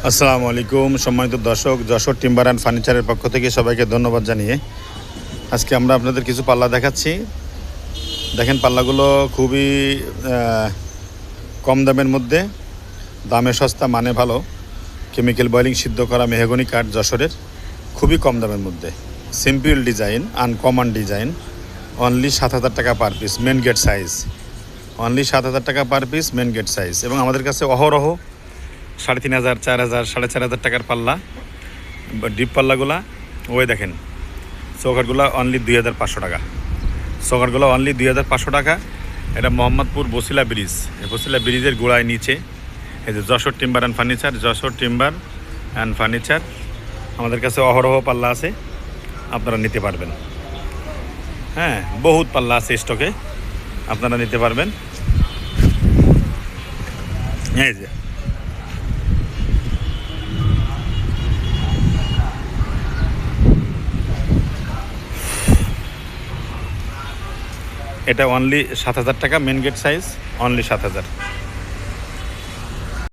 আসসালামু আলাইকুম সম্মানিত দর্শক, যশোর টিম্বার অ্যান্ড ফার্নিচারের পক্ষ থেকে সবাইকে ধন্যবাদ জানিয়ে আজকে আমরা আপনাদের কিছু পাল্লা দেখাচ্ছি। দেখেন, পাল্লাগুলো খুবই কম দামের মধ্যে, দামে সস্তা, মানে ভালো, কেমিক্যাল বয়েলিং সিদ্ধ করা মেহগনি কাঠ, যশোরের, খুবই কম দামের মধ্যে, simple design, uncommon design, only 7,000 টাকা per piece, main gate size, only 7,000 টাকা per piece, main gate size. এবং আমাদের কাছে অহরহ 3,500, 4,000, 4,500 টাকার পাল্লা, ডিপ পাল্লাগুলা, ওই দেখেন চৌকাটগুলো অনলি 2,500 টাকা, চৌকাটগুলো অনলি 2,500 টাকা। এটা মোহাম্মদপুর বসিলা ব্রিজ, এই বসিলা ব্রিজের গোড়ায় নিচে এই যে Jessore timber and furniture, Jessore timber and furniture. আমাদের কাছে অহরহ পাল্লা আছে, আপনারা নিতে পারবেন। হ্যাঁ, বহুত পাল্লা আছে স্টকে, আপনারা নিতে পারবেন। এই যে এটা অনলি 7,000 টাকা, মেন গেট সাইজ, অনলি 7,000।